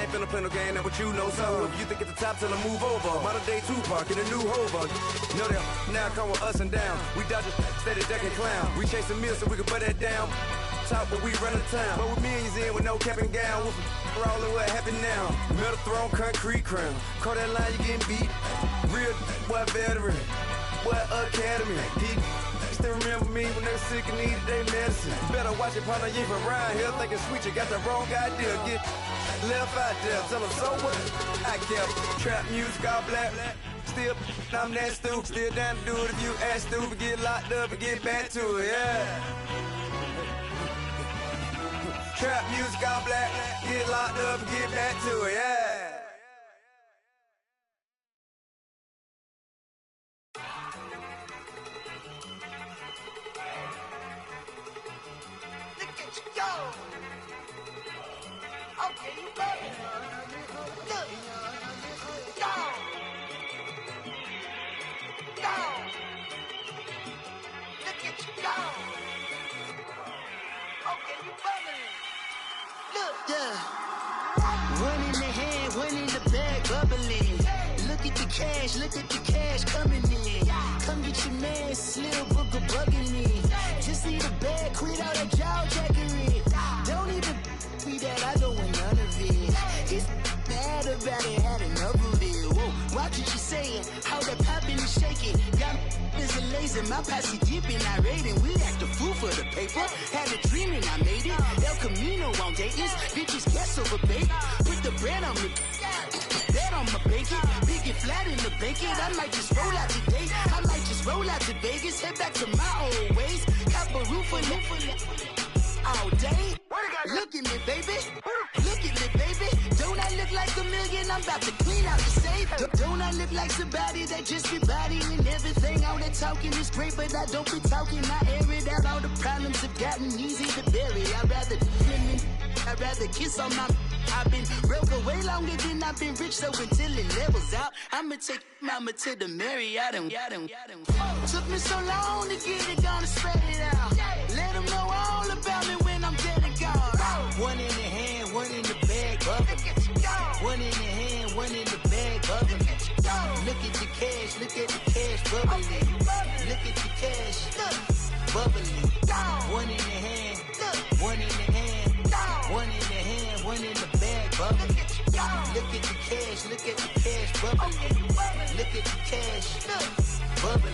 ain't finna play no game, that what you know. So if you think it's the top, tell them move over. Modern day Tupac in a new Hova. Know that now come with us and down. We dodge steady ducking clown. We chase the meal so we can put that down. Top, but we run the town. But with millions in with no cap and gown. We're all in what happened now. Metal throne, concrete crown. Call that line, you getting beat. Real boy veteran. Boy academy. He still remember me when they were sick and needed their medicine. Better watch it, partner, you from around here thinking sweet, you got the wrong idea. Get left out there, tell them so what I kept. Trap music, all black. Still, I'm that stupid. Still down to do it if you ask stupid. Get locked up and get back to it, yeah. Trap music, all black. Get locked up and get back to it, yeah. Okay, you got it. Look. Go. Go. Look at you go. Okay, you bubbling. Look. Yeah. One in the hand, one in the bag, bubbling. Look at the cash coming in. Come get your man, Slim Booker bugging in. Just need a bag, quit all that jaw jackery. Don't even be that, I don't want none of it. He's mad about it, had enough of it. Whoa, watch what you saying, how that poppin' and shaking. Got is a lazy, my posse deep and I raiding. We act a fool for the paper, had a dream and I made it. El Camino on Dayton's, bitches guess over bait. Put the bread on me, bet on my bacon. Big and flat in the bacon, I might just roll out today. I might just roll out to Vegas, head back to my old ways. Cop a roof for all day. Look at me, baby. Look at me, baby. Don't I look like a million? I'm about to clean out the safe. Don't I look like somebody that just be bodying everything? All that talking is great, but I don't be talking. I air it out. All the problems have gotten easy to bury. I'd rather kiss on my. I've been broke way longer than I've been rich, so until it levels out, I'ma take mama to the Marriott and took me so long to get it, gonna spread it out. Let them know all about me when I'm dead and gone. One in the hand, one in the bag, bubbling. One in the hand, one in the bag, bubbling. Look at the cash, bubbling. Look at the cash, bubbling. One in the hand, one in the hand, one in the hand, one in the bag, bubbling. Look at the cash, bubbling. Look at the cash, bubbling.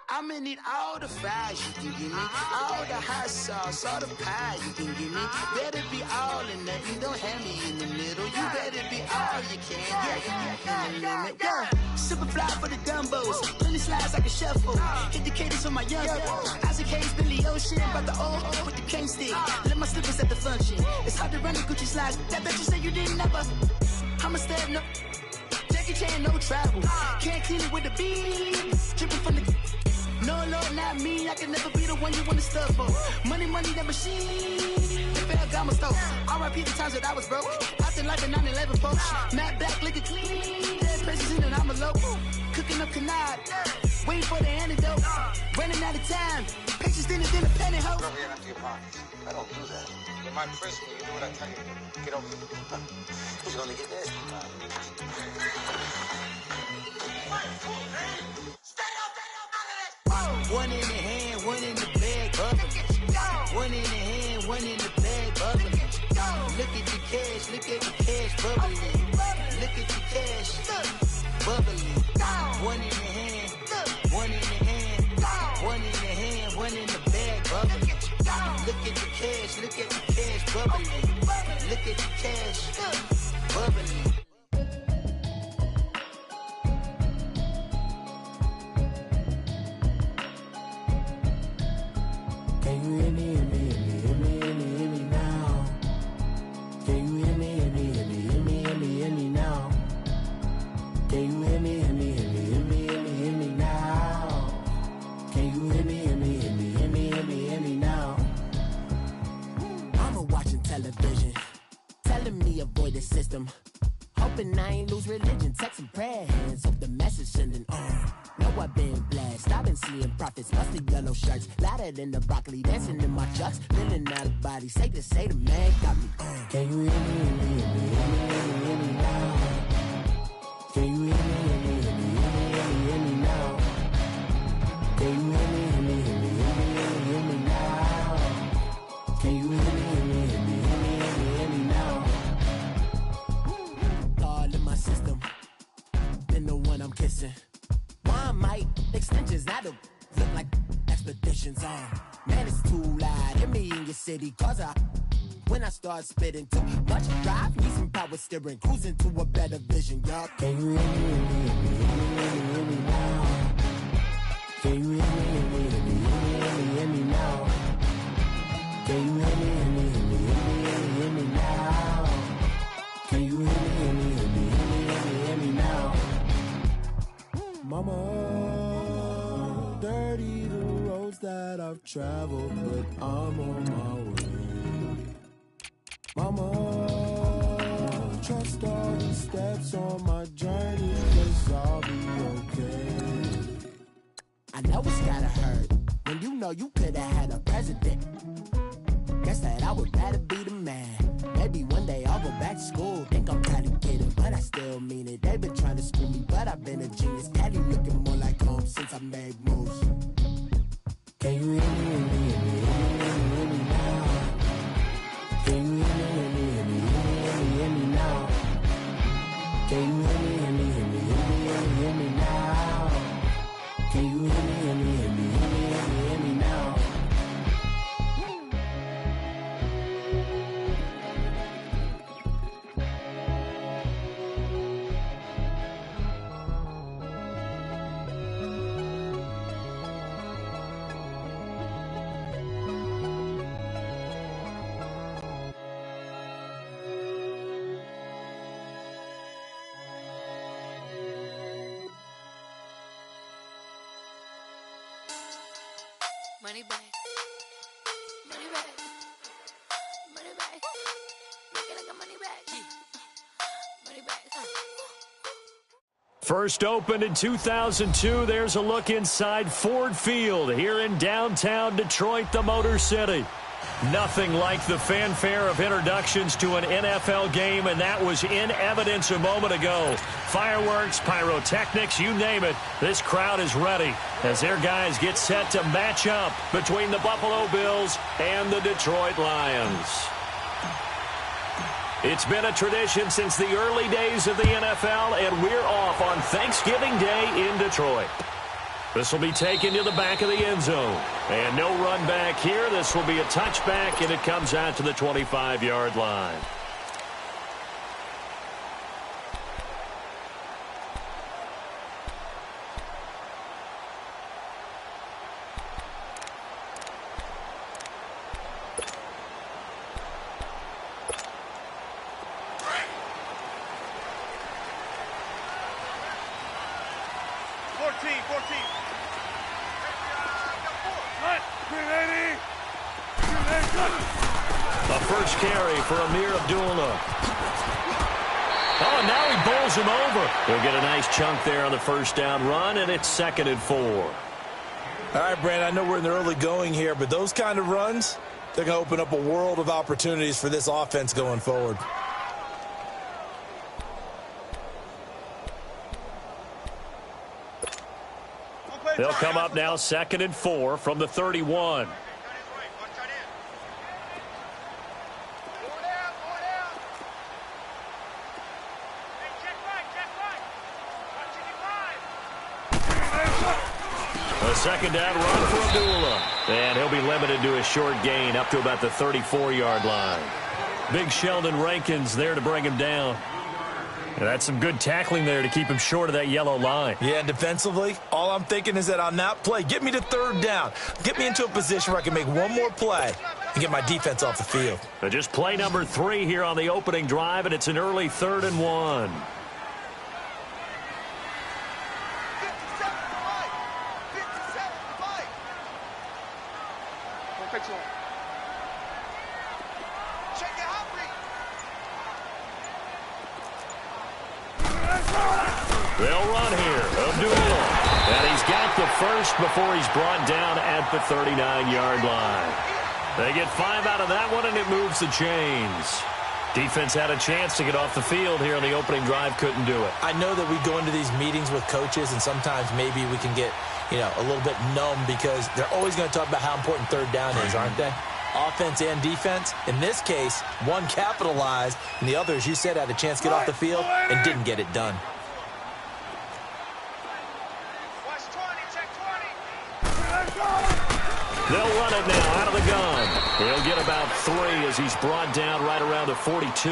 I'ma need all the fries you can give me, all the hot sauce, all the pie you can give me. Better be all in nothing, don't have me in the middle. You better be all you can, yeah. Super fly for the dumbos, plenty slides like a shuffle. Hit the cadence on my young Isaac Hayes, Billy Ocean, but the old with the cane stick. Let my slippers at the function. It's hard to run the Gucci slides. That bet you say you didn't never. I'ma step no. Jackie Chan, no travel. Can't clean it with the beat. Dripping from the. No, Lord, not me. I can never be the one you want to stuff for. Money, that machine. The bell got my stove. R.I.P. the times that I was broke. Acting like a 9/11 folks. Matte black, liquor clean. Dead places in and I'm a local. Cooking up canard. Waiting for the antidote. Running out of time. Patience thinner than a penny hoe. Go here after your pockets. I don't do that. In my prison, you do what I tell you to. Get over here. Who's gonna get this? One in the hand, one in the bag, bubbling. One in the hand, one in the bag, bubbling. Look at the cash, bubbling. Look at the cash, bubbling. One in the hand, one in the hand, one in the hand, one in the bag, bubbling. Look at the cash, bubbling. Look at the cash, bubbling. Can you hear me now? Can you hear me now? Can you hear me now? Can you hear me now? Mama watching television, telling me avoid the system. Hoping I ain't lose religion, texting prayer hands, hope the message sending on. Know I've been blessed, I've been seeing prophets, musty yellow shirts, louder than the broccoli, dancing in my trucks, feeling out of body, safe to say the man got me on. Can you hear me listen. One mic extensions, I don't look like expeditions on. Man, it's too loud. Hear me in your city, cause when I start spitting too much drive, need some power steering, cruising to a better vision, y'all. Can you hear me, hear me now? Can you hear me now? Can you hear me now? Can you hear me now? Mama, dirty the roads that I've traveled, but I'm on my way. Mama, trust all the steps on my journey, 'cause I'll be okay. I know it's gotta hurt when you know you could've had a president. Guess that I would rather be the man. Maybe one day I'll go back to school. Think I'm kinda kidding, but I still mean it. They've been trying to school me, but I've been a genius. Caddy looking more like home since I made moves. Can you hear me now? Can you hear me now? Can you hear me now? Can you hear me now? Money back. Money back. Money back. Make it like a money back. Money back. First opened in 2002, there's a look inside Ford Field here in downtown Detroit, the Motor City. Nothing like the fanfare of introductions to an NFL game, and that was in evidence a moment ago. Fireworks, pyrotechnics, you name it, this crowd is ready as their guys get set to match up between the Buffalo Bills and the Detroit Lions. It's been a tradition since the early days of the NFL, and we're off on Thanksgiving Day in Detroit. This will be taken to the back of the end zone. And no run back here. This will be a touchback, and it comes out to the 25-yard line. They'll get a nice chunk there on the first down run, and it's 2nd and 4. All right, Brandon, I know we're in the early going here, but those kind of runs, they're going to open up a world of opportunities for this offense going forward. They'll come up now 2nd and 4 from the 31. A second down run for Abdullah. And he'll be limited to a short gain up to about the 34-yard line. Big Sheldon Rankins there to bring him down. And that's some good tackling there to keep him short of that yellow line. Yeah, and defensively, all I'm thinking is that on that play, get me to 3rd down. Get me into a position where I can make one more play and get my defense off the field. But just play number 3 here on the opening drive, and it's an early 3rd and 1. They'll run here. Abdullah. And he's got the first before he's brought down at the 39-yard line. They get 5 out of that one, and it moves the chains. Defense had a chance to get off the field here on the opening drive, couldn't do it. I know that we go into these meetings with coaches, and sometimes maybe we can get, a little bit numb because they're always going to talk about how important 3rd down is, aren't they? Offense and defense. In this case, one capitalized, and the other, as you said, had a chance to get off the field and didn't get it done. They'll run it now out of the gun. He'll get about 3 as he's brought down right around the 42.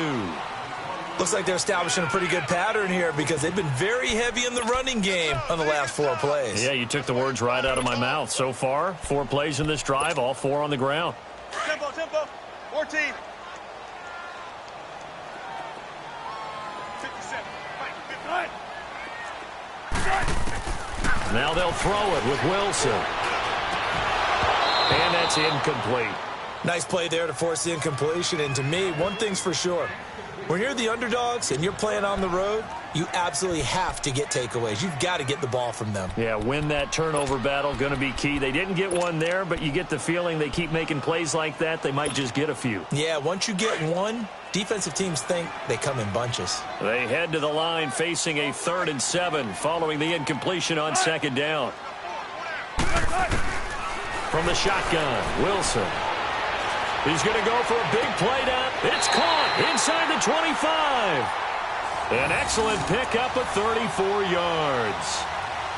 Looks like they're establishing a pretty good pattern here because they've been very heavy in the running game on the last 4 plays. Yeah, you took the words right out of my mouth. So far, 4 plays in this drive, all 4 on the ground. Tempo, 14. 57. Now they'll throw it with Wilson. And that's incomplete. Nice play there to force the incompletion. And to me, one thing's for sure. When you're the underdogs and you're playing on the road, you absolutely have to get takeaways. You've got to get the ball from them. Yeah, win that turnover battle, going to be key. They didn't get one there, but you get the feeling they keep making plays like that, they might just get a few. Yeah, once you get one, defensive teams think they come in bunches. They head to the line facing a 3rd and 7 following the incompletion on 2nd down. From the shotgun, Wilson. He's going to go for a big play down. It's caught inside the 25. An excellent pickup of 34 yards.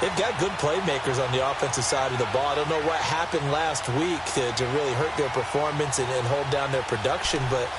They've got good playmakers on the offensive side of the ball. I don't know what happened last week to really hurt their performance and hold down their production, but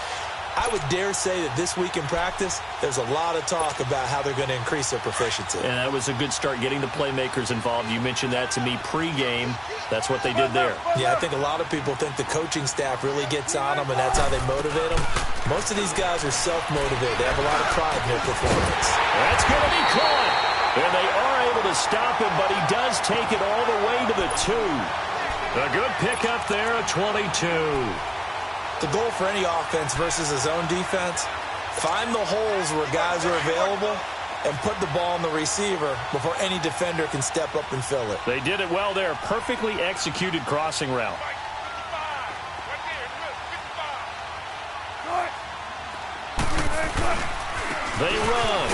I would dare say that this week in practice, there's a lot of talk about how they're going to increase their proficiency. And that was a good start getting the playmakers involved. You mentioned that to me pregame. That's what they did there. Yeah, I think a lot of people think the coaching staff really gets on them, and that's how they motivate them. Most of these guys are self-motivated. They have a lot of pride in their performance. That's going to be caught. And they are able to stop him, but he does take it all the way to the 2. A good pickup there at 22. The goal for any offense versus a zone defense, find the holes where guys are available and put the ball on the receiver before any defender can step up and fill it. They did it well there. Perfectly executed crossing route. They run.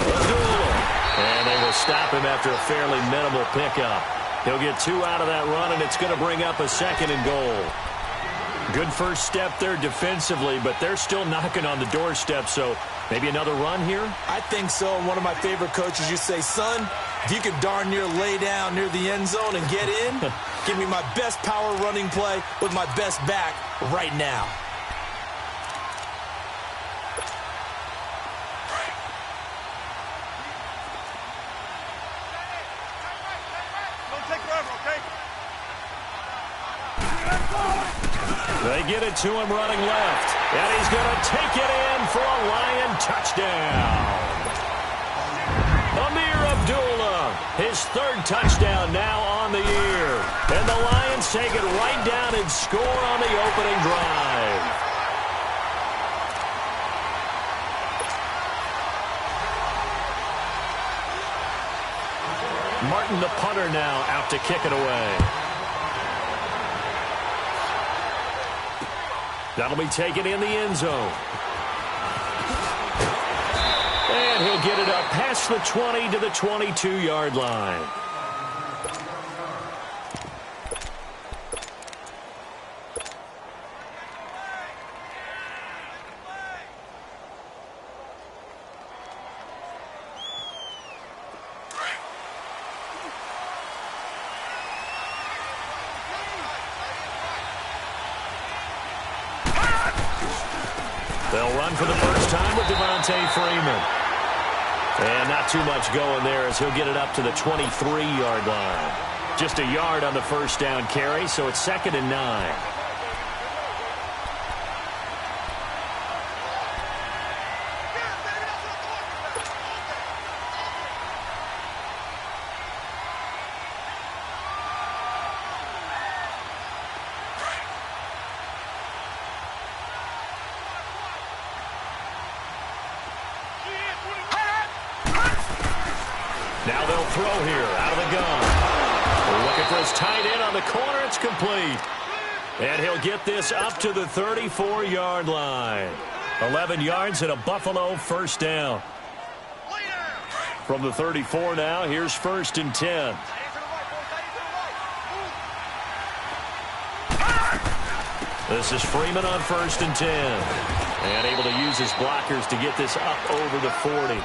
And they will stop him after a fairly minimal pickup. He'll get 2 out of that run, and it's going to bring up a 2nd and goal. Good first step there defensively, but they're still knocking on the doorstep, so maybe another run here? I think so, and one of my favorite coaches used to say, son, if you can darn near lay down near the end zone and get in, give me my best power running play with my best back right now. Don't take forever, okay? They get it to him running left. And he's going to take it in for a Lion touchdown. Amir Abdullah, his 3rd touchdown now on the year. And the Lions take it right down and score on the opening drive. Martin, the punter, now out to kick it away. That'll be taken in the end zone. And he'll get it up past the 20 to the 22-yard line. They'll run for the first time with Devontae Freeman. And not too much going there as he'll get it up to the 23-yard line. Just a yard on the first down carry, so it's 2nd and 9. Now they'll throw here out of the gun. Looking for his tight end on the corner. It's complete. And he'll get this up to the 34-yard line. 11 yards and a Buffalo first down. From the 34 now, here's 1st and 10. This is Freeman on 1st and 10. And able to use his blockers to get this up over the 40.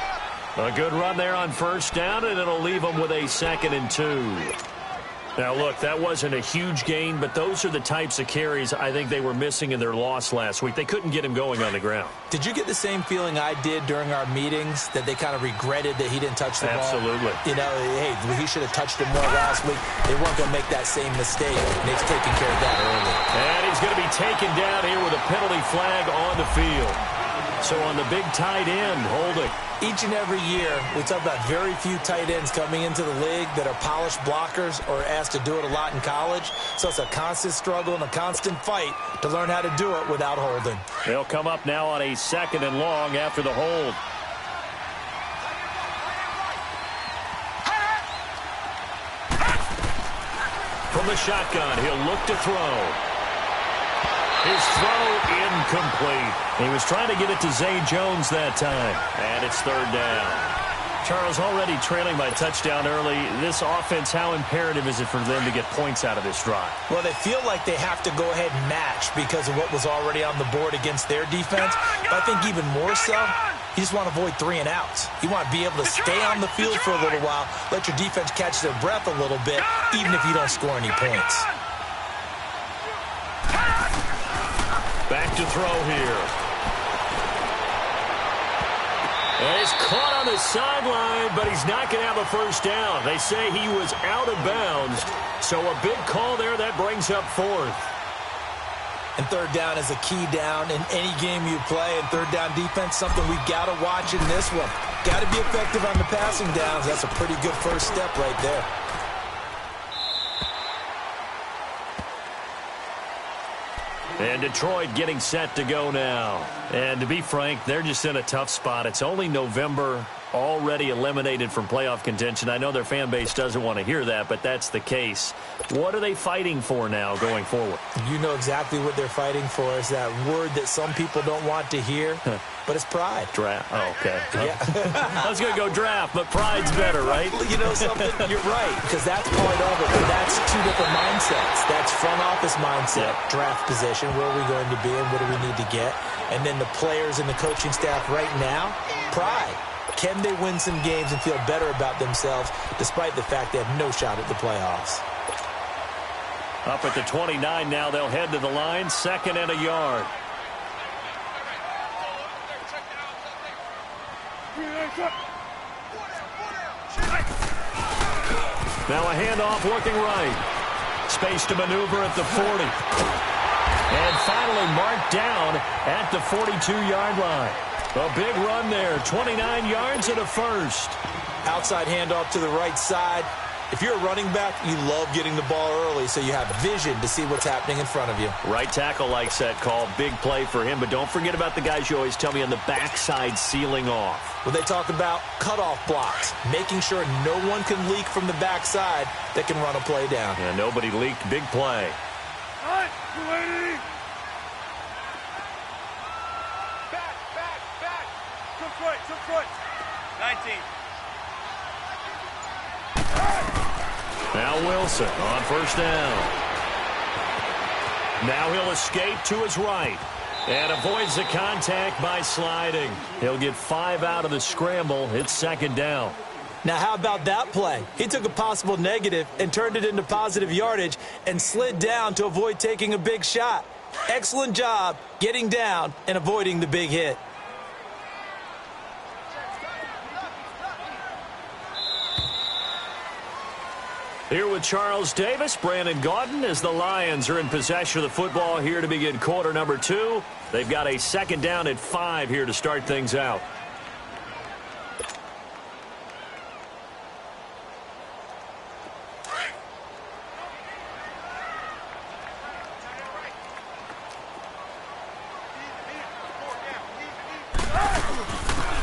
A good run there on 1st down, and it'll leave them with a 2nd and 2. Now, look, that wasn't a huge gain, but those are the types of carries I think they were missing in their loss last week. They couldn't get him going on the ground. Did you get the same feeling I did during our meetings, that they kind of regretted that he didn't touch the ball? Absolutely. You know, hey, he should have touched it more last week. They weren't going to make that same mistake. Nick's taking care of that early. And he's going to be taken down here with a penalty flag on the field. So on the big tight end, holding. Each and every year, we talk about very few tight ends coming into the league that are polished blockers or asked to do it a lot in college. So it's a constant struggle and a constant fight to learn how to do it without holding. They'll come up now on a 2nd and long after the hold. From the shotgun, he'll look to throw. His throw incomplete. He was trying to get it to Zay Jones that time. And it's 3rd down. Charles, already trailing by touchdown early. This offense, how imperative is it for them to get points out of this drive? Well, they feel like they have to go ahead and match because of what was already on the board against their defense. But I think even more so, you just want to avoid 3 and outs. You want to be able to stay on the field for a little while, let your defense catch their breath a little bit, even if you don't score any points. Back to throw here. And he's caught on the sideline, but he's not going to have a first down. They say he was out of bounds. So a big call there. That brings up 4th. And 3rd down is a key down in any game you play. And 3rd down defense, something we've got to watch in this one. Got to be effective on the passing downs. That's a pretty good first step right there. And Detroit getting set to go now. And to be frank, they're just in a tough spot. It's only November, already eliminated from playoff contention. I know their fan base doesn't want to hear that, but that's the case. What are they fighting for now going forward? You know exactly what they're fighting for. Is that word that some people don't want to hear, but it's pride. Draft. Oh, okay. Yeah. I was going to go draft, but pride's better, right? You know something? You're right, because that's part of it. But that's 2 different mindsets. That's front office mindset, draft position, where are we going to be and what do we need to get? And then the players and the coaching staff right now, pride. Can they win some games and feel better about themselves despite the fact they have no shot at the playoffs? Up at the 29 now, they'll head to the line, 2nd and a yard. Now a handoff looking right. Space to maneuver at the 40. And finally marked down at the 42-yard line. A big run there, 29 yards and a first. Outside handoff to the right side. If you're a running back, you love getting the ball early so you have vision to see what's happening in front of you. Right tackle likes that call. Big play for him, but don't forget about the guys you always tell me on the backside sealing off. When they talk about cutoff blocks, making sure no one can leak from the backside that can run a play down. Yeah, nobody leaked. Big play. All right, you ready? Back. Took foot. 19. Now Wilson on first down. Now he'll escape to his right and avoids the contact by sliding. He'll get 5 out of the scramble. It's 2nd down. Now how about that play? He took a possible negative and turned it into positive yardage and slid down to avoid taking a big shot. Excellent job getting down and avoiding the big hit. Here with Charles Davis, Brandon Gaudin, as the Lions are in possession of the football here to begin quarter number 2. They've got a 2nd down at 5 here to start things out.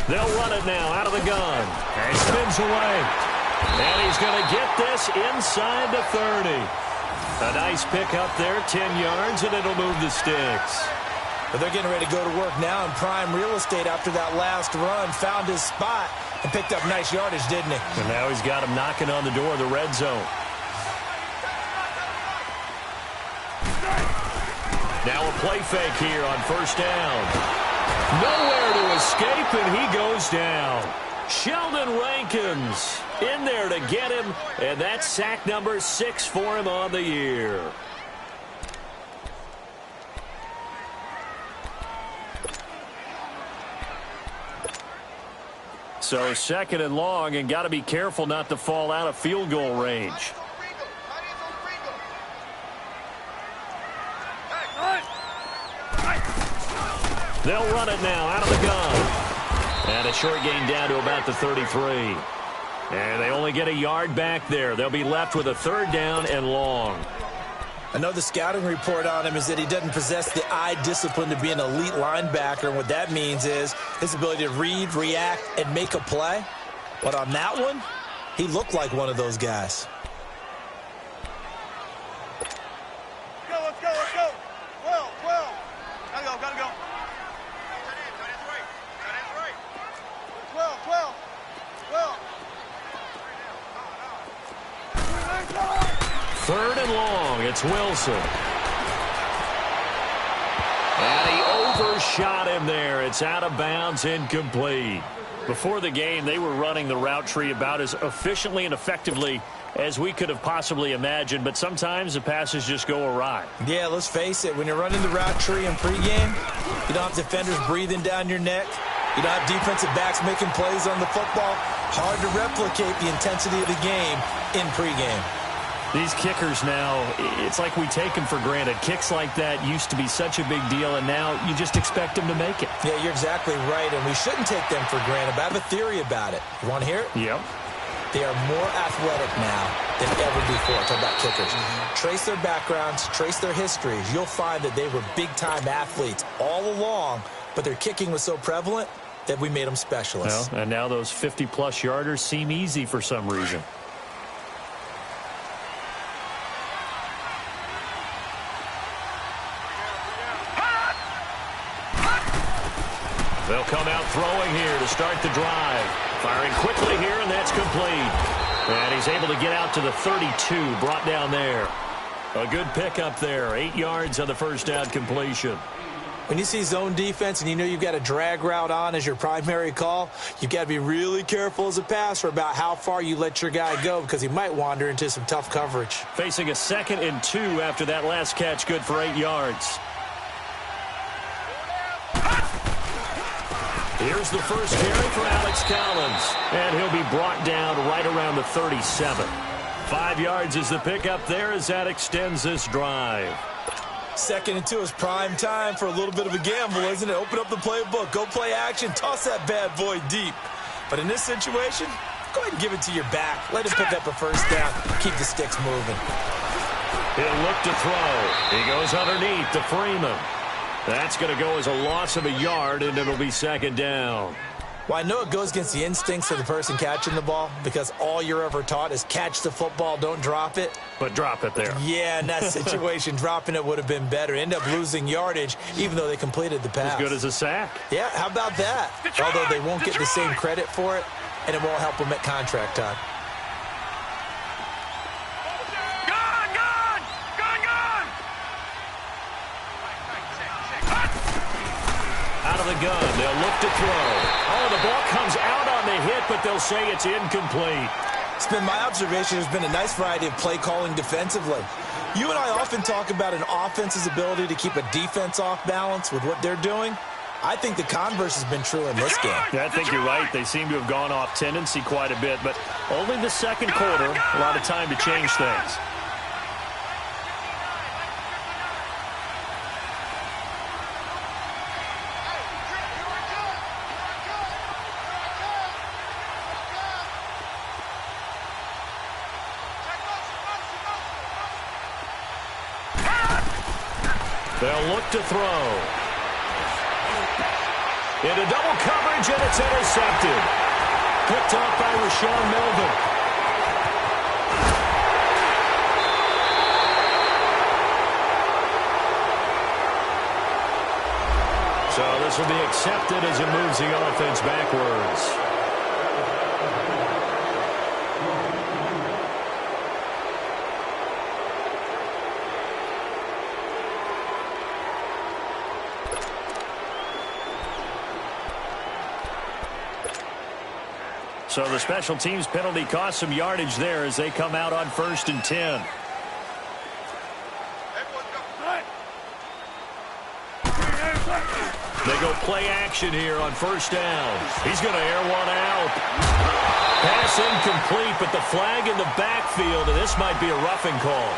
They'll run it now out of the gun. And spins away. And he's going to get this inside the 30. A nice pick up there, 10 yards, and it'll move the sticks. But they're getting ready to go to work now in prime real estate after that last run. Found his spot and picked up nice yardage, didn't he? And now he's got him knocking on the door of the red zone. Now a play fake here on first down. Nowhere to escape, and he goes down. Sheldon Rankins in there to get him, and that's sack number 6 for him on the year. So 2nd and long, and got to be careful not to fall out of field goal range. They'll run it now out of the gun. And a short gain down to about the 33. And they only get a yard back there. They'll be left with a 3rd down and long. I know the scouting report on him is that he doesn't possess the eye discipline to be an elite linebacker. And what that means is his ability to read, react, and make a play. But on that one, he looked like one of those guys. Let's go. 12. Gotta go. 12. 3rd and long. It's Wilson. And he overshot him there. It's out of bounds, incomplete. Before the game, they were running the route tree about as efficiently and effectively as we could have possibly imagined, but sometimes the passes just go awry. Yeah, let's face it. When you're running the route tree in pregame, you don't have defenders breathing down your neck. You don't have defensive backs making plays on the football. Hard to replicate the intensity of the game in pregame. These kickers now, it's like we take them for granted. Kicks like that used to be such a big deal, and now you just expect them to make it. Yeah, you're exactly right, and we shouldn't take them for granted, but I have a theory about it. You want to hear it? Yep. They are more athletic now than ever before. Talk about kickers. Trace their backgrounds, trace their histories. You'll find that they were big-time athletes all along, but their kicking was so prevalent that we made them specialists. Well, and now those 50-plus yarders seem easy for some reason. They'll come out throwing here to start the drive. Firing quickly here, and that's complete. And he's able to get out to the 32, brought down there. A good pickup there. 8 yards on the first down completion. When you see zone defense and you know you've got a drag route on as your primary call, you've got to be really careful as a passer about how far you let your guy go because he might wander into some tough coverage. Facing a 2nd and 2 after that last catch, good for 8 yards. Here's the first carry for Alex Collins, and he'll be brought down right around the 37. 5 yards is the pickup there as that extends this drive. 2nd and 2 is prime time for a little bit of a gamble, isn't it? Open up the playbook, go play action, toss that bad boy deep. But in this situation, go ahead and give it to your back. Let him pick up a first down. Keep the sticks moving. He'll look to throw. He goes underneath to Freeman. That's going to go as a loss of a yard, and it'll be 2nd down. Well, I know it goes against the instincts of the person catching the ball because all you're ever taught is catch the football, don't drop it. But drop it there. Yeah, in that situation, dropping it would have been better. End up losing yardage, even though they completed the pass. As good as a sack. Yeah, how about that? Although they won't get the same credit for it, and it won't help them at contract time. Out of the gun, they'll look to throw. Oh, the ball comes out on the hit, but they'll say it's incomplete. It's been my observation. There's been a nice variety of play calling defensively. You and I often talk about an offense's ability to keep a defense off balance with what they're doing. I think the converse has been true in this game. Yeah, I think you're right. They seem to have gone off tendency quite a bit, but only the 2nd quarter, a lot of time to change things. They'll look to throw. Into double coverage, and it's intercepted. Picked off by Rashawn Melvin. So this will be accepted as it moves the offense backwards. So the special teams penalty cost some yardage there as they come out on 1st and 10. They go play action here on 1st down. He's going to air one out. Pass incomplete, but the flag in the backfield, and this might be a roughing call.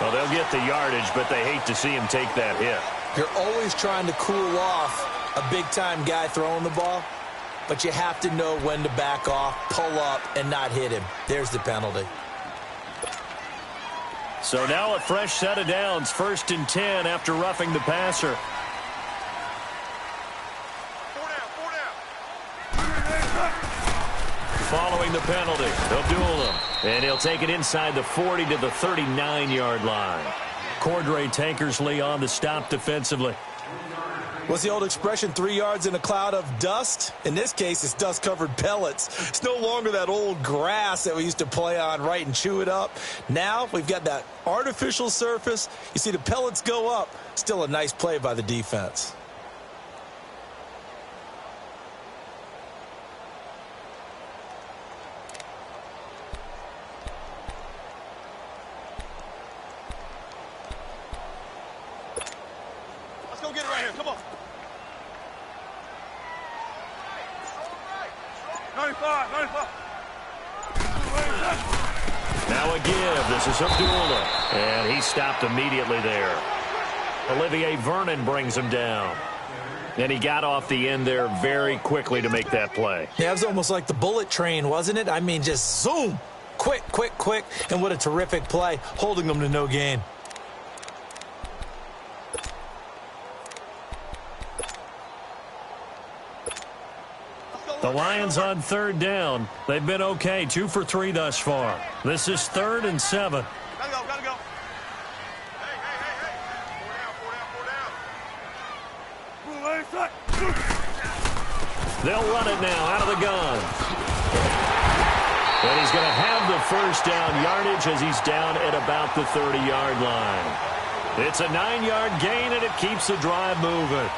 Well, they'll get the yardage, but they hate to see him take that hit. You're always trying to cool off a big-time guy throwing the ball, but you have to know when to back off, pull up, and not hit him. There's the penalty. So now a fresh set of downs, 1st and 10 after roughing the passer. Following the penalty, they'll duel him. And he'll take it inside the 40 to the 39-yard line. Cordray Tankersley on the stop defensively. What's the old expression, 3 yards in a cloud of dust? In this case, it's dust-covered pellets. It's no longer that old grass that we used to play on, right, and chew it up. Now we've got that artificial surface. You see the pellets go up. Still a nice play by the defense. Let's go get it right here. Come on. 95. Now a give. This is Abdullah. And he stopped immediately there. Olivier Vernon brings him down. And he got off the end there very quickly to make that play. Yeah, it was almost like the bullet train, wasn't it? I mean, just zoom. Quick. And what a terrific play, holding them to no gain. The Lions on 3rd down. They've been okay, 2 for 3 thus far. This is 3rd and 7. Gotta go. Hey. They'll run it now out of the gun. And he's going to have the 1st down yardage as he's down at about the 30-yard line. It's a 9-yard gain, and it keeps the drive moving.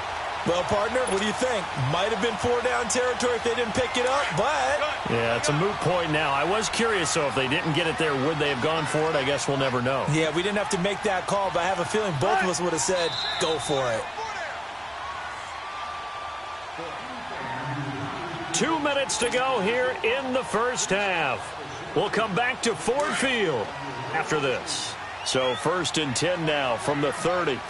Well, partner, what do you think? Might have been 4-down territory if they didn't pick it up, but... Yeah, it's a moot point now. I was curious, so if they didn't get it there, would they have gone for it? I guess we'll never know. Yeah, we didn't have to make that call, but I have a feeling both of us would have said, go for it. 2 minutes to go here in the 1st half. We'll come back to Ford Field after this. So 1st and 10 now from the 30.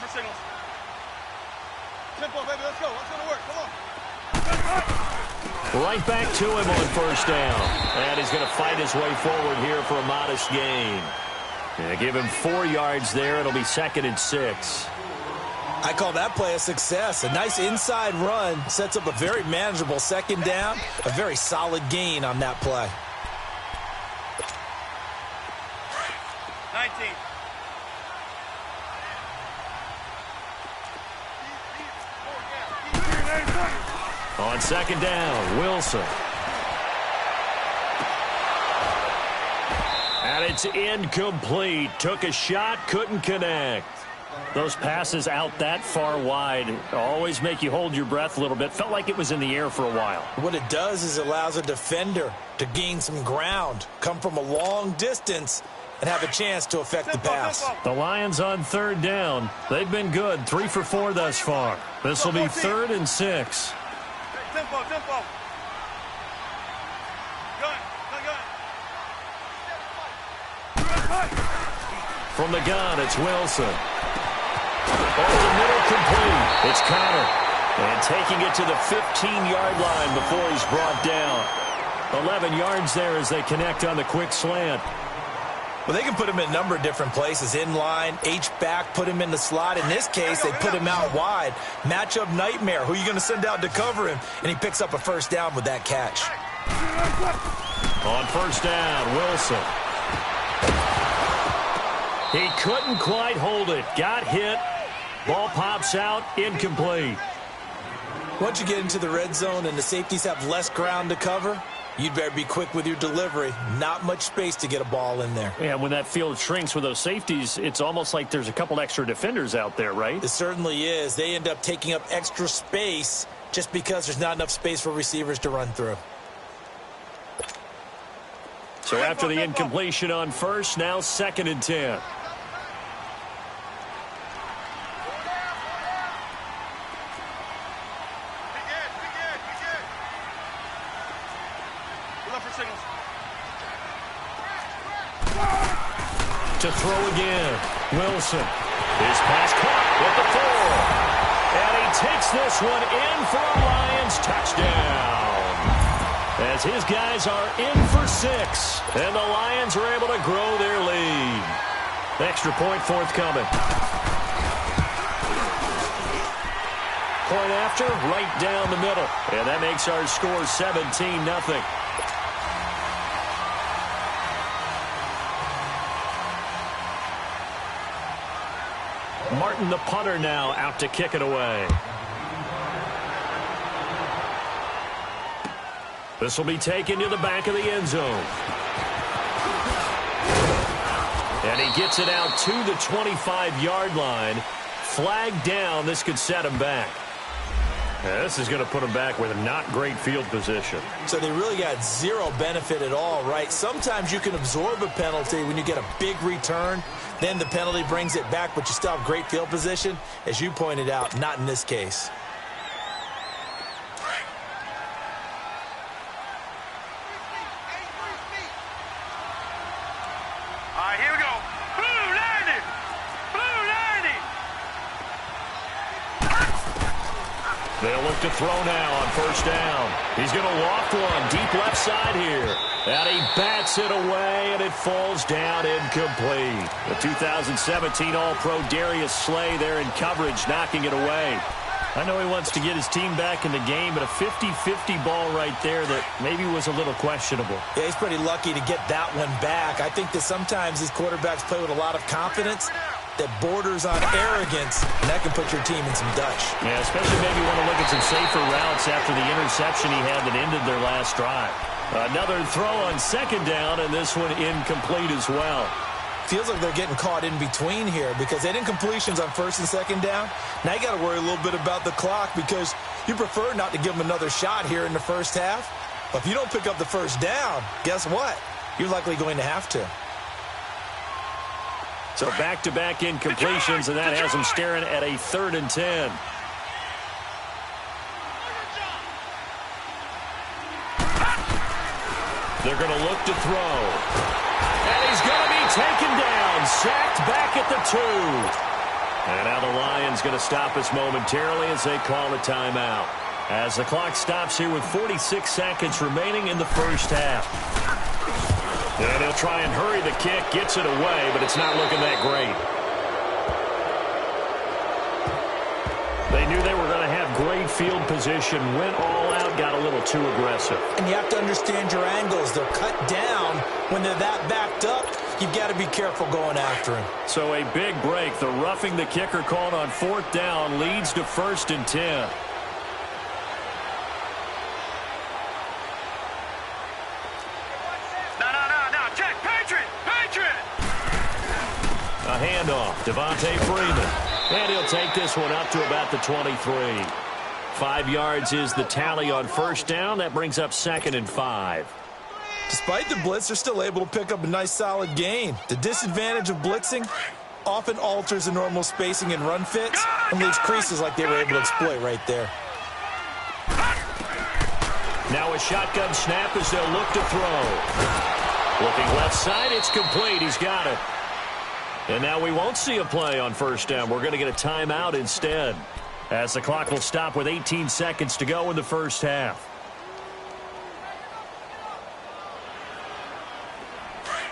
Signals. Tempo, baby, let's go. Let's go to work. Come on. Right back to him on 1st down. And he's going to fight his way forward here for a modest gain. Yeah, give him 4 yards there. It'll be 2nd and 6. I call that play a success. A nice inside run sets up a very manageable 2nd down. A very solid gain on that play. 19. On 2nd down, Wilson. And it's incomplete. Took a shot, couldn't connect. Those passes out that far wide always make you hold your breath a little bit. Felt like it was in the air for a while. What it does is it allows a defender to gain some ground, come from a long distance, and have a chance to affect the pass. The Lions on 3rd down. They've been good, 3 for 4 thus far. This will be 3rd and 6. Tempo. Gun. From the gun, it's Wilson. Over the middle, complete. It's Connor. And taking it to the 15-yard line before he's brought down. 11 yards there as they connect on the quick slant. Well, they can put him in a number of different places. In line, H-back, put him in the slot. In this case, they put him out wide. Matchup nightmare. Who are you going to send out to cover him? And he picks up a 1st down with that catch. On 1st down, Wilson. He couldn't quite hold it. Got hit. Ball pops out. Incomplete. Once you get into the red zone and the safeties have less ground to cover, you'd better be quick with your delivery. Not much space to get a ball in there. Yeah, when that field shrinks with those safeties, it's almost like there's a couple extra defenders out there, right? It certainly is. They end up taking up extra space just because there's not enough space for receivers to run through. So after the incompletion on first, now 2nd and 10. To throw again. Wilson. His pass caught with the 4. And he takes this one in for a Lions touchdown. As his guys are in for 6. And the Lions are able to grow their lead. Extra point forthcoming. Point after, right down the middle. And that makes our score 17-0. Martin, the punter, now out to kick it away. This will be taken to the back of the end zone. And he gets it out to the 25-yard line. Flag down. This could set him back. Yeah, this is going to put him back with a not great field position. So they really got zero benefit at all, right? Sometimes you can absorb a penalty when you get a big return. Then the penalty brings it back, but you still have great field position. As you pointed out, not in this case. All right, here we go. Blue 90! Blue 90! They'll look to throw now on first down. He's going to loft one deep left side here. And he bats it away, and it falls down incomplete. The 2017 All-Pro Darius Slay there in coverage, knocking it away. I know he wants to get his team back in the game, but a 50-50 ball right there that maybe was a little questionable. Yeah, he's pretty lucky to get that one back. I think that sometimes these quarterbacks play with a lot of confidence that borders on arrogance, and that can put your team in some Dutch. Yeah, especially maybe want to look at some safer routes after the interception he had that ended their last drive. Another throw on second down, and this one incomplete as well. Feels like they're getting caught in between here because they did incompletions on first and second down. Now you got to worry a little bit about the clock because you prefer not to give them another shot here in the first half. But if you don't pick up the first down, guess what? You're likely going to have to. So back-to-back incompletions, and that has them staring at a 3rd and 10. They're going to look to throw. And he's going to be taken down, sacked back at the 2. And now the Lions going to stop us momentarily as they call a timeout. As the clock stops here with 46 seconds remaining in the first half. And he'll try and hurry the kick, gets it away, but it's not looking that great. They knew they were going to have great field position, went all out, got a little too aggressive. And you have to understand your angles. They're cut down. When they're that backed up, you've got to be careful going after him. So a big break. The roughing the kicker called on 4th down leads to 1st and 10. A handoff, Devontae Freeman. And he'll take this one up to about the 23. 5 yards is the tally on first down. That brings up 2nd and 5. Despite the blitz, they're still able to pick up a nice solid gain. The disadvantage of blitzing often alters the normal spacing and run fits and leaves creases like they were able to exploit right there. Now a shotgun snap as they'll look to throw. Looking left side, it's complete. He's got it. And now we won't see a play on first down. We're going to get a timeout instead, as the clock will stop with 18 seconds to go in the first half.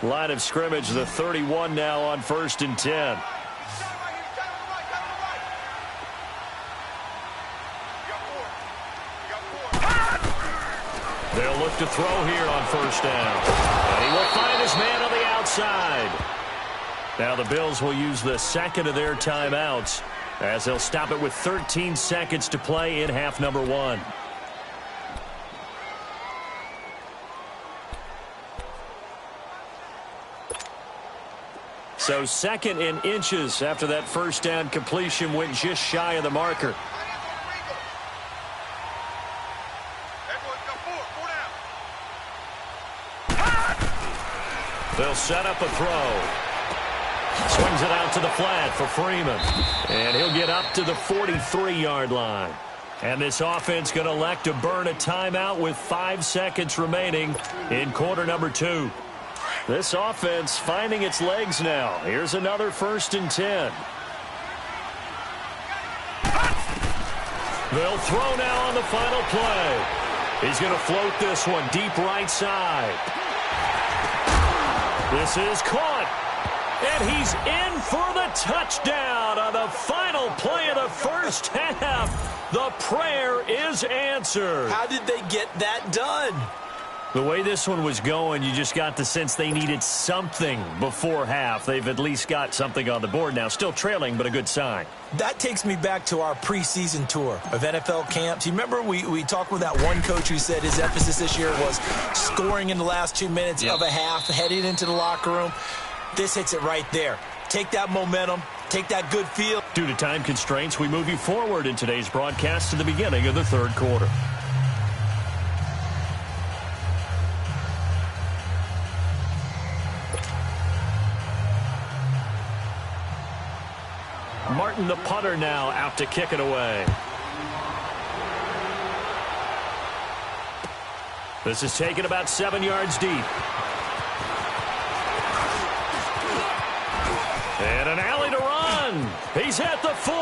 Line of scrimmage, the 31 now on 1st and 10. They'll look to throw here on first down. And he will find his man on the outside. Now the Bills will use the second of their timeouts as they'll stop it with 13 seconds to play in half number 1. So 2nd and inches after that first down completion went just shy of the marker. They'll set up a throw. Swings it out to the flat for Freeman. And he'll get up to the 43-yard line. And this offense going to elect to burn a timeout with 5 seconds remaining in quarter number 2. This offense finding its legs now. Here's another 1st and 10. They'll throw now on the final play. He's going to float this one deep right side. This is caught. And he's in for the touchdown on the final play of the first half. The prayer is answered. How did they get that done? The way this one was going, you just got the sense they needed something before half. They've at least got something on the board now. Still trailing, but a good sign. That takes me back to our preseason tour of NFL camps. You remember we talked with that one coach who said his emphasis this year was scoring in the last 2 minutes of a half, heading into the locker room. This hits it right there. Take that momentum. Take that good feel. Due to time constraints, we move you forward in today's broadcast to the beginning of the 3rd quarter. Martin, the punter, now out to kick it away. This is taken about 7 yards deep. And an alley to run. He's at the 40.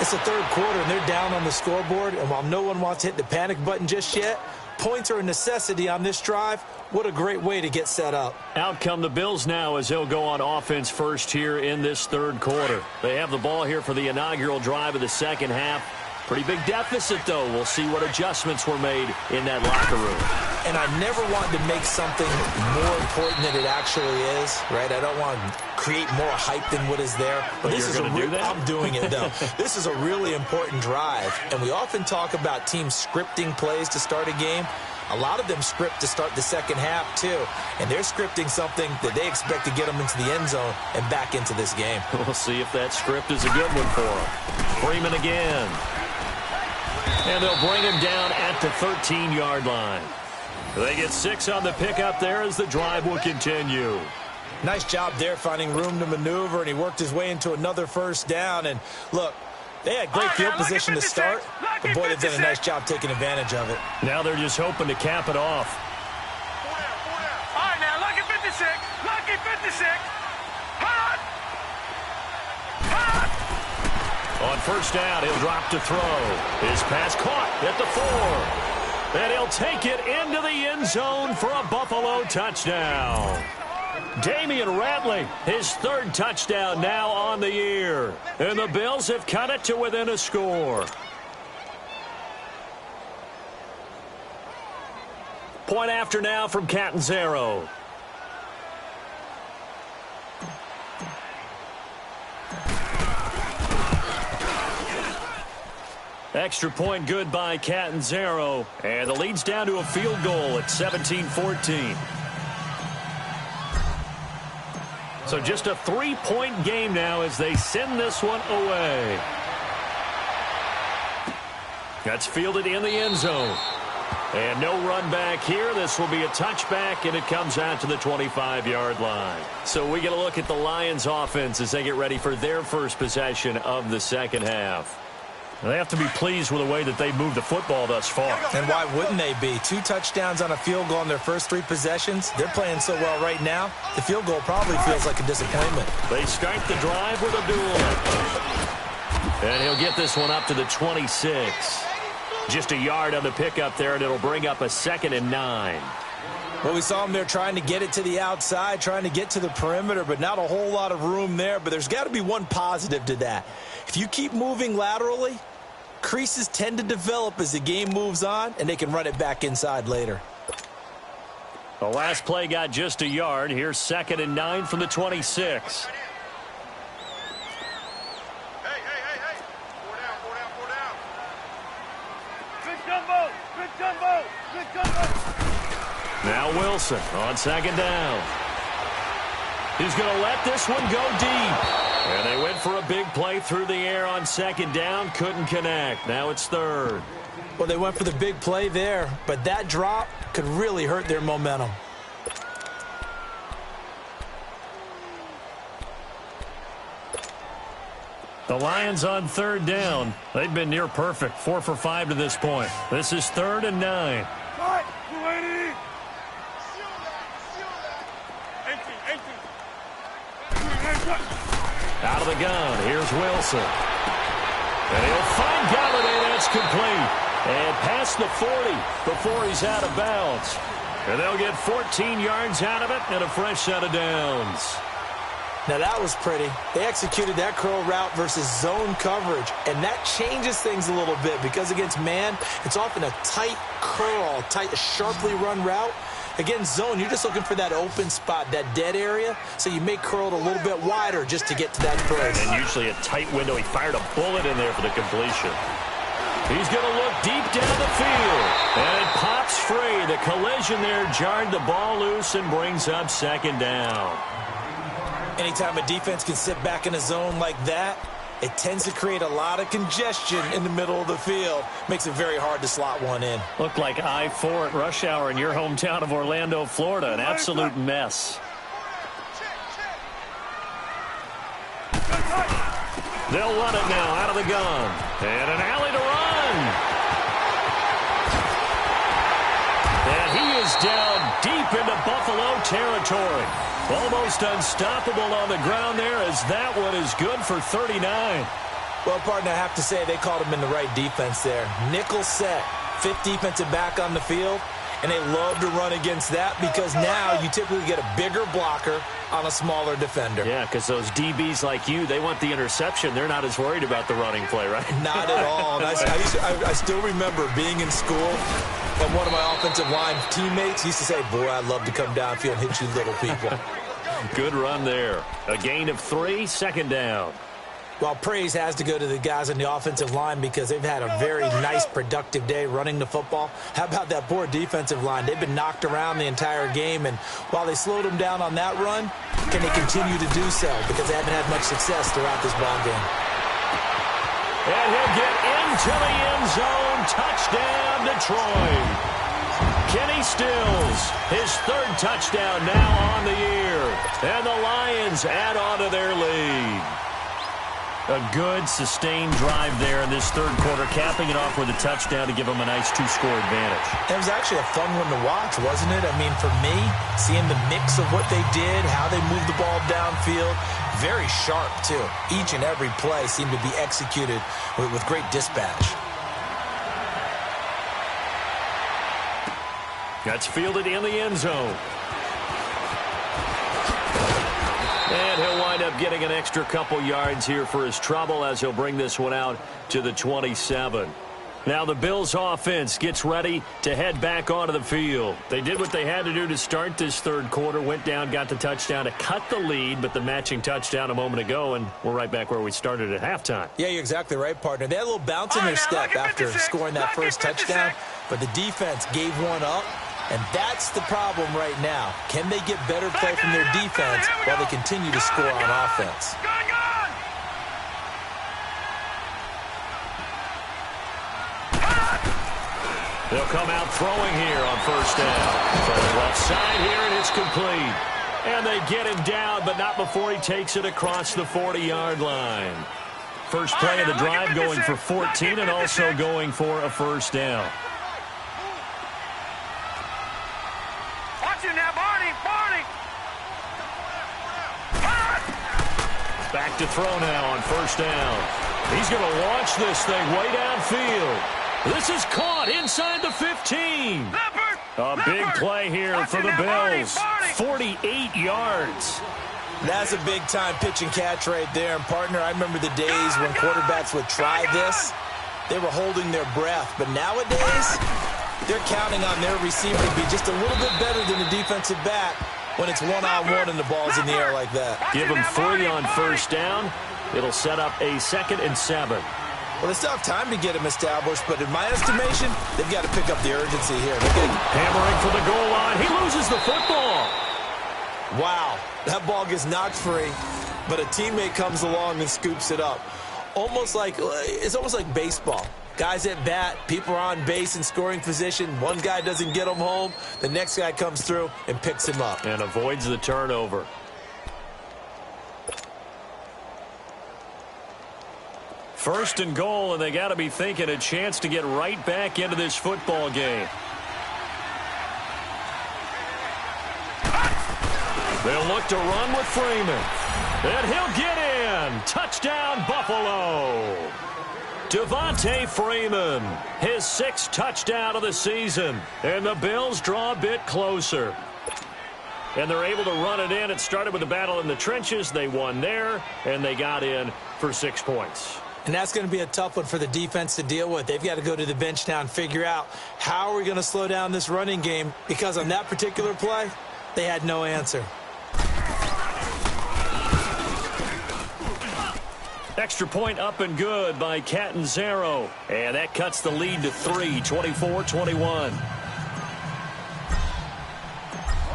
It's the 3rd quarter, and they're down on the scoreboard. And while no one wants to hit the panic button just yet, points are a necessity on this drive. What a great way to get set up. Out come the Bills now as they'll go on offense first here in this 3rd quarter. They have the ball here for the inaugural drive of the second half. Pretty big deficit, though. We'll see what adjustments were made in that locker room. And I never want to make something more important than it actually is, right? I don't want to create more hype than what is there. But this is I'm doing it, though. This is a really important drive. And we often talk about teams scripting plays to start a game. A lot of them script to start the second half, too. And they're scripting something that they expect to get them into the end zone and back into this game. We'll see if that script is a good one for them. Freeman again. And they'll bring him down at the 13-yard line. They get 6 on the pickup there as the drive will continue. Nice job there finding room to maneuver, and he worked his way into another first down. And, look, they had great field position to start, but, boy, they've done a nice job taking advantage of it. Now they're just hoping to cap it off. All right, now, lucky 56. Lucky 56. Hot! Hot! On first down, he'll drop to throw. His pass caught at the 4. And he'll take it into the end zone for a Buffalo touchdown. Damian Ratley, his 3rd touchdown now on the year. And the Bills have cut it to within a score. Point after now from Catanzaro. Extra point good by Catanzaro. And the lead's down to a field goal at 17-14. So just a 3-point game now as they send this one away. That's fielded in the end zone. And no run back here. This will be a touchback, and it comes out to the 25-yard line. So we get a look at the Lions offense as they get ready for their first possession of the second half. They have to be pleased with the way that they've moved the football thus far. And why wouldn't they be? 2 touchdowns on a field goal in their first 3 possessions. They're playing so well right now, the field goal probably feels like a disappointment. They start the drive with a duel. And he'll get this one up to the 26. Just a yard on the pickup there, and it'll bring up a 2nd and 9. Well, we saw him there trying to get it to the outside, trying to get to the perimeter, but not a whole lot of room there. But there's got to be one positive to that. If you keep moving laterally, creases tend to develop as the game moves on, and they can run it back inside later. The last play got just a yard. Here's 2nd and 9 from the 26. Hey. 4 down. Good gumbo. Now Wilson on 2nd down. He's going to let this one go deep. And they went for a big play through the air on second down. Couldn't connect. Now it's third. Well, they went for the big play there, but that drop could really hurt their momentum. The Lions on third down. They've been near perfect. 4 for 5 to this point. This is 3rd and 9. Out of the gun. Here's Wilson. And he'll find Galladay. That's complete. And past the 40 before he's out of bounds. And they'll get 14 yards out of it and a fresh set of downs. Now, that was pretty. They executed that curl route versus zone coverage, and that changes things a little bit because against man, it's often a tight curl, tight, sharply run route. Against zone, you're just looking for that open spot, that dead area, so you make curl a little bit wider just to get to that place. And usually a tight window. He fired a bullet in there for the completion. He's going to look deep down the field, and it pops free. The collision there jarred the ball loose and brings up second down. Anytime a defense can sit back in a zone like that, it tends to create a lot of congestion in the middle of the field. Makes it very hard to slot one in. Looked like I-4 at rush hour in your hometown of Orlando, Florida. An absolute mess. They'll run it now out of the gun. And an alley to run. And he is down deep into Buffalo territory. Almost unstoppable on the ground there as that one is good for 39. Well, partner, I have to say they called him in the right defense there. Nickel set, 5th defensive back on the field, and they love to run against that because now you typically get a bigger blocker on a smaller defender. Yeah, because those DBs like you, they want the interception. They're not as worried about the running play, right? Not at all. And I still remember being in school, and one of my offensive line teammates used to say, boy, I'd love to come downfield and hit you little people. Good run there. A gain of 3, second down. Well, praise has to go to the guys on the offensive line because they've had a very nice, productive day running the football. How about that poor defensive line? They've been knocked around the entire game, and while they slowed them down on that run, can they continue to do so? Because they haven't had much success throughout this ball game. And he'll get into the end zone. Touchdown, Detroit. Kenny Stills, his 3rd touchdown now on the year. And the Lions add on to their lead. A good, sustained drive there in this 3rd quarter, capping it off with a touchdown to give them a nice 2-score advantage. It was actually a fun one to watch, wasn't it? I mean, for me, seeing the mix of what they did, how they moved the ball downfield, very sharp, too. Each and every play seemed to be executed with great dispatch. That's fielded in the end zone. And he'll wind up getting an extra couple yards here for his trouble as he'll bring this one out to the 27. Now the Bills offense gets ready to head back onto the field. They did what they had to do to start this 3rd quarter, went down, got the touchdown to cut the lead, but the matching touchdown a moment ago, and we're right back where we started at halftime. Yeah, you're exactly right, partner. They had a little bounce in their step after scoring that first touchdown, but the defense gave one up. And that's the problem right now. Can they get better play from their defense while they continue to score on offense? They'll come out throwing here on 1st down. From the left side here, and it's complete. And they get him down, but not before he takes it across the 40-yard line. First play of the drive going for 14 and also going for a 1st down. Back to throw now on 1st down. He's going to launch this thing way downfield. This is caught inside the 15. A big play here for the Bills. 48 yards. That's a big-time pitch and catch right there. And, partner, I remember the days when quarterbacks would try this. They were holding their breath. But nowadays, they're counting on their receiver to be just a little bit better than the defensive back when it's one-on-one and the ball's in the air like that. Give them 3 on 1st down. It'll set up a 2nd and 7. Well, they still have time to get him established, but in my estimation, they've got to pick up the urgency here. Hammering for the goal line. He loses the football. Wow, that ball gets knocked free, but a teammate comes along and scoops it up. It's almost like baseball. Guys at bat, people are on base in scoring position. One guy doesn't get him home. The next guy comes through and picks him up. And avoids the turnover. First and goal, and they got to be thinking a chance to get right back into this football game. They'll look to run with Freeman. And he'll get in. Touchdown, Buffalo. Devontae Freeman, his 6th touchdown of the season. And the Bills draw a bit closer. And they're able to run it in. It started with a battle in the trenches. They won there, and they got in for 6 points. And that's going to be a tough one for the defense to deal with. They've got to go to the bench now and figure out how are we going to slow down this running game, because on that particular play, they had no answer. Extra point up and good by Catanzaro. And that cuts the lead to 3, 24-21.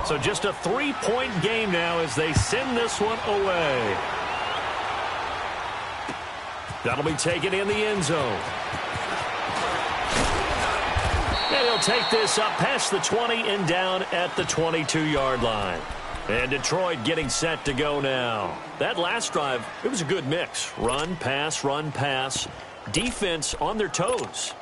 So just a 3-point game now as they send this one away. That'll be taken in the end zone. And he'll take this up past the 20 and down at the 22-yard line. And Detroit getting set to go now. That last drive, it was a good mix. Run, pass, defense on their toes.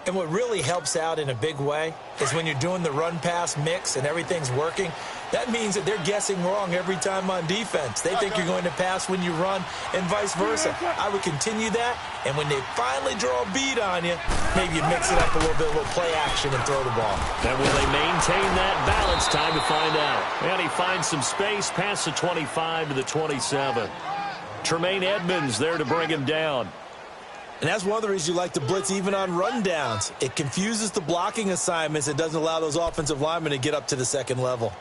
And what really helps out in a big way is when you're doing the run-pass mix and everything's working, that means that they're guessing wrong every time on defense. They think you're going to pass when you run and vice versa. I would continue that, and when they finally draw a bead on you, maybe you mix it up a little play action and throw the ball. And will they maintain that balance? Time to find out. And he finds some space past the 25 to the 27. Tremaine Edmonds there to bring him down. And that's one of the reasons you like to blitz even on rundowns. It confuses the blocking assignments. It doesn't allow those offensive linemen to get up to the second level.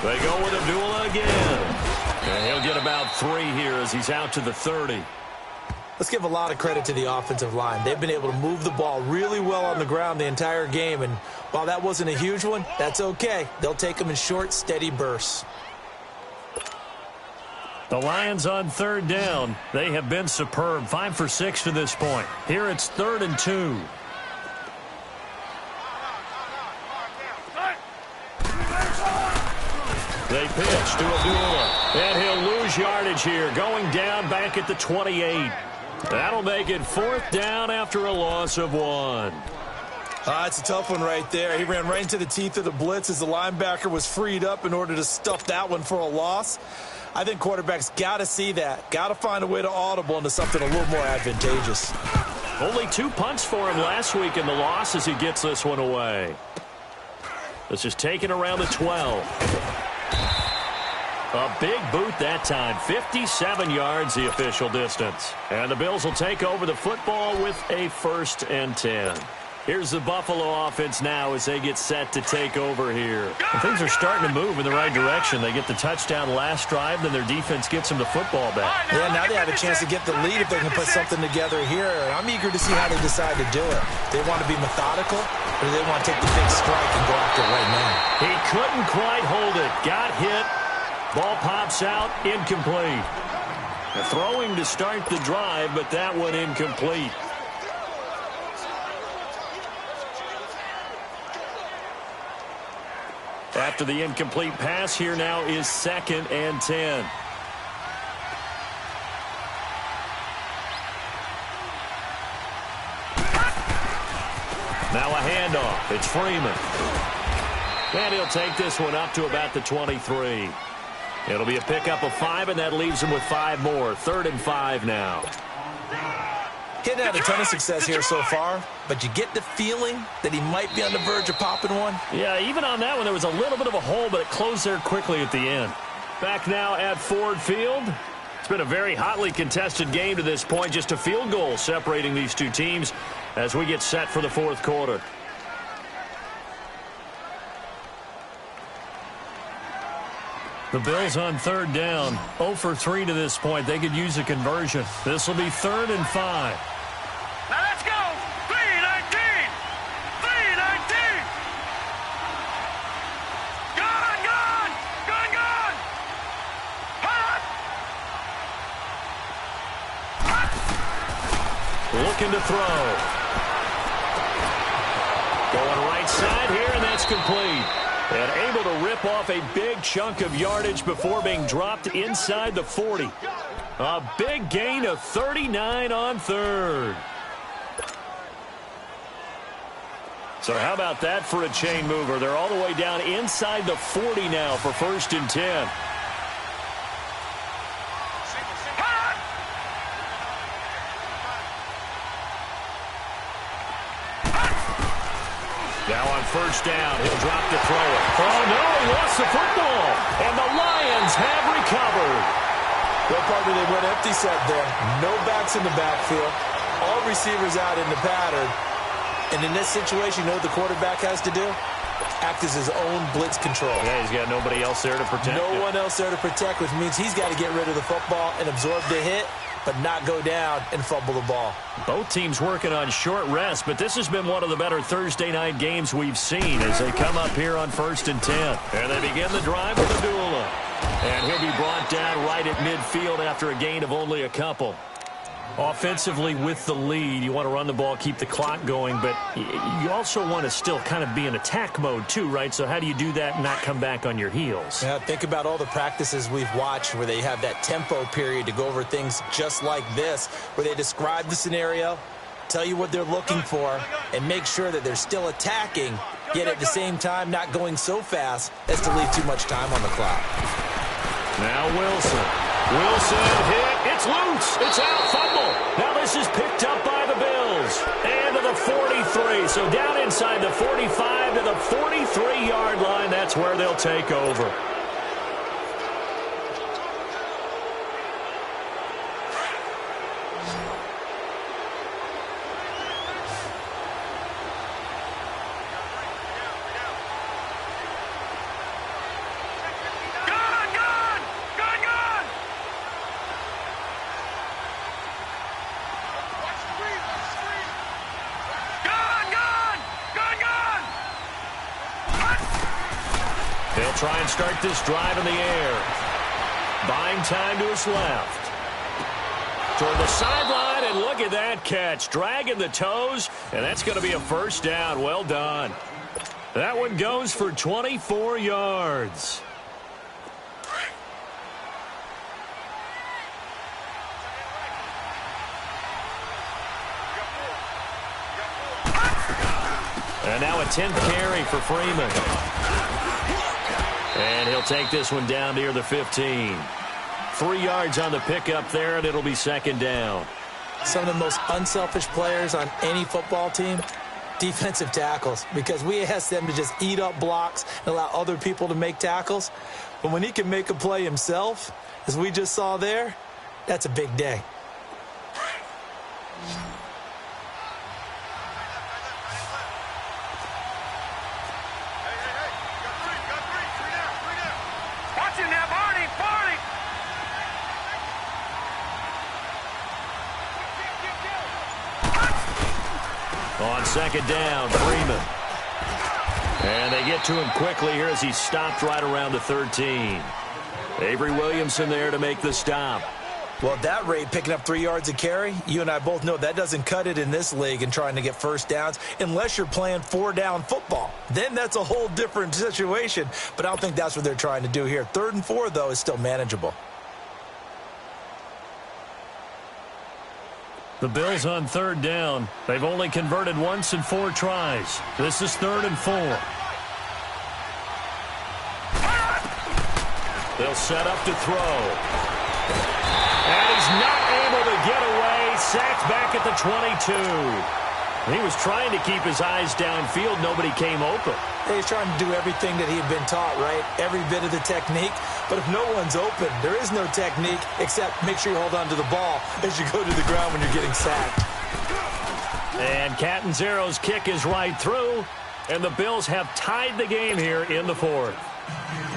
They go with Abdullah again. And he'll get about 3 here as he's out to the 30. Let's give a lot of credit to the offensive line. They've been able to move the ball really well on the ground the entire game. And while that wasn't a huge one, that's okay. They'll take them in short, steady bursts. The Lions on 3rd down. They have been superb. 5 for 6 to this point. Here it's 3rd and 2. They pitch to Abdullah, and he'll lose yardage here, going down back at the 28. That'll make it 4th down after a loss of 1. It's a tough one right there. He ran right into the teeth of the blitz as the linebacker was freed up in order to stuff that one for a loss. I think quarterbacks got to see that, got to find a way to audible into something a little more advantageous. Only 2 punts for him last week in the loss as he gets this one away. This is taken around the 12. A big boot that time, 57 yards the official distance. And the Bills will take over the football with a 1st and 10. Here's the Buffalo offense now as they get set to take over here. And things are starting to move in the right direction. They get the touchdown last drive, then their defense gets them the football back. Yeah, now they have a chance to get the lead if they can put something together here. I'm eager to see how they decide to do it. They want to be methodical, or do they want to take the big strike and go after it right now? He couldn't quite hold it. Got hit. Ball pops out, incomplete. Throwing to start the drive, but that one incomplete. After the incomplete pass, here now is 2nd and 10. Now a handoff. It's Freeman. And he'll take this one up to about the 23. It'll be a pickup of 5, and that leaves him with 5 more. 3rd and 5 now. Hitting had a ton of success here so far, but you get the feeling that he might be on the verge of popping one. Yeah, even on that one, there was a little bit of a hole, but it closed there quickly at the end. Back now at Ford Field. It's been a very hotly contested game to this point. Just a field goal separating these two teams. as we get set for the fourth quarter. The Bills on third down, 0 for 3 to this point. They could use a conversion. This will be 3rd and 5. Now let's go. 3-19. 3-19. Gone. Looking to throw. Going right side here, and that's complete. And able to rip off a big chunk of yardage before being dropped inside the 40. A big gain of 39 on third. So how about that for a chain mover? They're all the way down inside the 40 now for 1st and 10. Now on 1st down, he'll drop to throw it. Oh, no, he lost the football. And the Lions have recovered. Well, partner, they went empty set there. No backs in the backfield. All receivers out in the pattern. And in this situation, you know what the quarterback has to do? Act as his own blitz control. Yeah, he's got nobody else there to protect him. No one else there to protect, which means he's got to get rid of the football and absorb the hit, but not go down and fumble the ball. Both teams working on short rest, but this has been one of the better Thursday night games we've seen as they come up here on 1st and 10. And they begin the drive with a duel. And he'll be brought down right at midfield after a gain of only a couple. Offensively with the lead, you want to run the ball, keep the clock going, but you also want to still kind of be in attack mode too, right? So how do you do that and not come back on your heels? Yeah, think about all the practices we've watched where they have that tempo period to go over things just like this, where they describe the scenario, tell you what they're looking for, and make sure that they're still attacking, yet at the same time not going so fast as to leave too much time on the clock. Now Wilson hit. It's loose. It's out. Fumble. Now this is picked up by the Bills. And to the 43. So down inside the 45 to the 43-yard line. That's where they'll take over. They'll try and start this drive in the air. Buying time to his left. Toward the sideline, and look at that catch. Dragging the toes, and that's going to be a 1st down. Well done. That one goes for 24 yards. And now a 10th carry for Freeman. And he'll take this one down near the 15. 3 yards on the pickup there, and it'll be 2nd down. Some of the most unselfish players on any football team, defensive tackles, because we ask them to just eat up blocks and allow other people to make tackles. But when he can make a play himself, as we just saw there, that's a big day. On 2nd down, Freeman. And they get to him quickly here as he stopped right around the 13. Avery Williamson there to make the stop. Well, at that rate, picking up 3 yards a carry, you and I both know that doesn't cut it in this league and trying to get 1st downs unless you're playing 4-down football. Then that's a whole different situation, but I don't think that's what they're trying to do here. 3rd and 4, though, is still manageable. The Bills on 3rd down. They've only converted once in 4 tries. This is 3rd and 4. They'll set up to throw. And he's not able to get away. Sacked back at the 22. He was trying to keep his eyes downfield. Nobody came open. He's trying to do everything that he had been taught, right? Every bit of the technique. But if no one's open, there is no technique except make sure you hold on to the ball as you go to the ground when you're getting sacked. And Catanzaro's kick is right through, and the Bills have tied the game here in the fourth.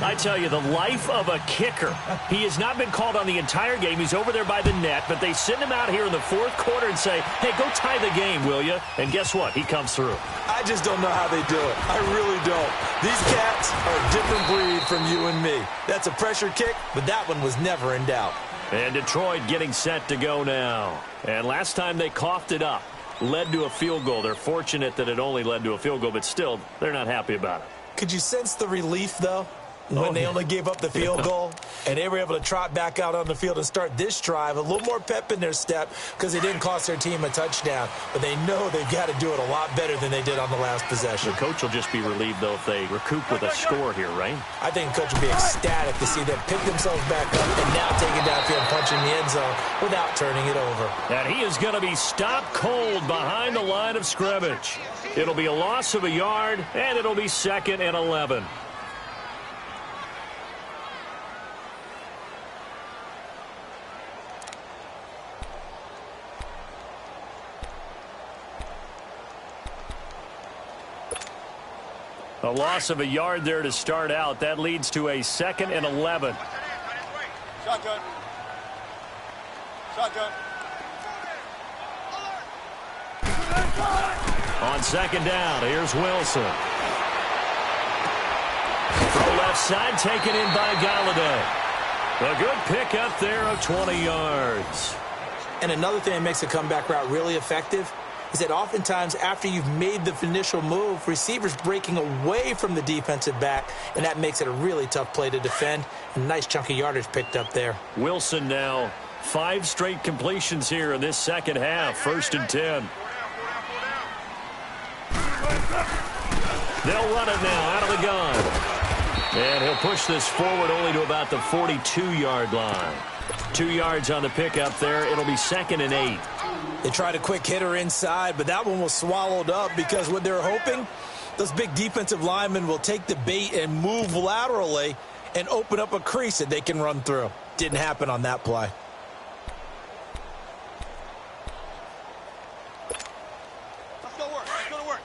I tell you, the life of a kicker. He has not been called on the entire game. He's over there by the net, but they send him out here in the fourth quarter and say, hey, go tie the game, will you? And guess what? He comes through. I just don't know how they do it. I really don't. These cats are a different breed from you and me. That's a pressure kick, but that one was never in doubt. And Detroit getting set to go now. And last time they coughed it up, led to a field goal. They're fortunate that it only led to a field goal, but still, they're not happy about it. Could you sense the relief, though, when they only gave up the field goal and they were able to trot back out on the field and start this drive? A little more pep in their step because they didn't cost their team a touchdown, but they know they've got to do it a lot better than they did on the last possession. The coach will just be relieved, though, if they recoup with a score here, right? I think the coach will be ecstatic to see them pick themselves back up and now take it downfield and punch in the end zone without turning it over. And he is going to be stopped cold behind the line of scrimmage. It'll be a loss of a yard, and it'll be 2nd and 11. A loss of a yard there to start out. That leads to a 2nd and 11. Shotgun. Shotgun. On 2nd down, here's Wilson. Throw left side, taken in by Galladay. A good pick up there of 20 yards. And another thing that makes the comeback route really effective is that oftentimes after you've made the initial move, receivers breaking away from the defensive back, and that makes it a really tough play to defend. A nice chunk of yardage picked up there. Wilson now 5 straight completions here in this second half. 1st and 10. They'll run it now out of the gun. And he'll push this forward only to about the 42-yard line. 2 yards on the pickup there. It'll be 2nd and 8. They tried a quick hitter inside, but that one was swallowed up because what they're hoping, those big defensive linemen will take the bait and move laterally and open up a crease that they can run through. Didn't happen on that play. Let's go work. Let's go to work.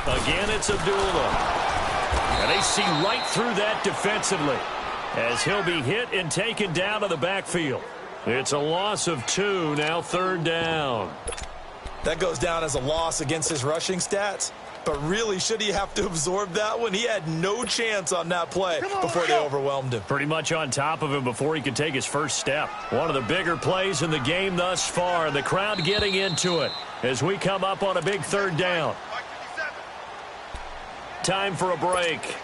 Again, it's Abdullah. And they see right through that defensively as he'll be hit and taken down to the backfield. It's a loss of 2, now 3rd down. That goes down as a loss against his rushing stats. But really, should he have to absorb that one? He had no chance on that play before they overwhelmed him. Pretty much on top of him before he could take his first step. One of the bigger plays in the game thus far. The crowd getting into it as we come up on a big 3rd down. Time for a break.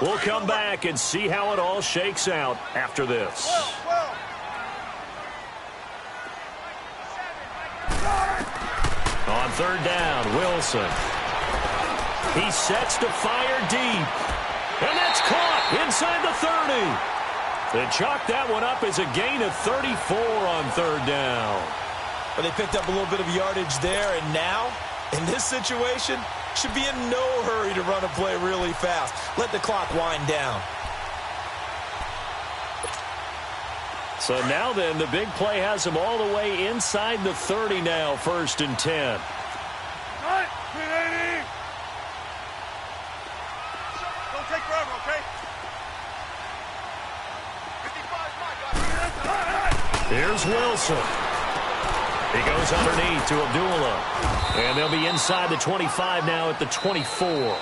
We'll come back and see how it all shakes out after this. On 3rd down, Wilson. He sets to fire deep. And that's caught inside the 30. They chalk that one up as a gain of 34 on 3rd down. But they picked up a little bit of yardage there, and now, in this situation, should be in no hurry to run a play really fast. Let the clock wind down. So now then, the big play has him all the way inside the 30 now, 1st and 10. Don't take forever, okay? 55, Here's Wilson. He goes underneath to Abdullah. And they'll be inside the 25 now at the 24.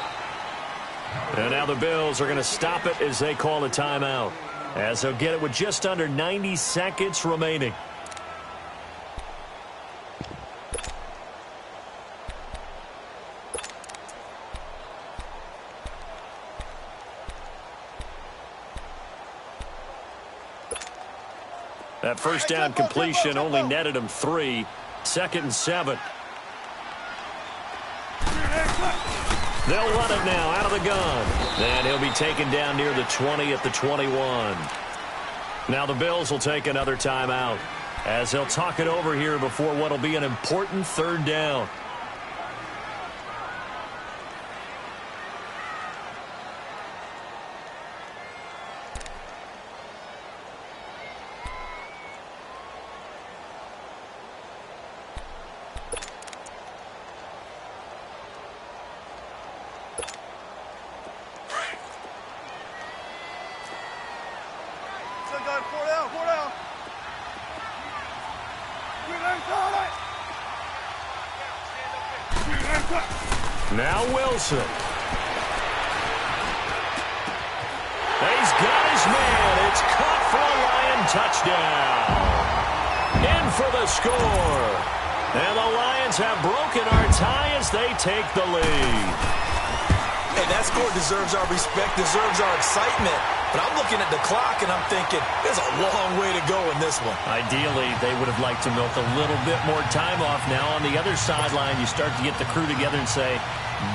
And now the Bills are going to stop it as they call a timeout, as they'll get it with just under 90 seconds remaining. That first down completion only netted him 3. 2nd and 7. They'll run it now out of the gun. And he'll be taken down near the 20 at the 21. Now the Bills will take another timeout as they'll talk it over here before what will be an important 3rd down. Now Wilson. He's got his man. It's caught for a Lion touchdown. In for the score. And the Lions have broken our tie as they take the lead. Hey, that score deserves our respect, deserves our excitement. But I'm looking at the clock, and I'm thinking, there's a long way to go in this one. Ideally, they would have liked to milk a little bit more time off. Now, on the other sideline, you start to get the crew together and say,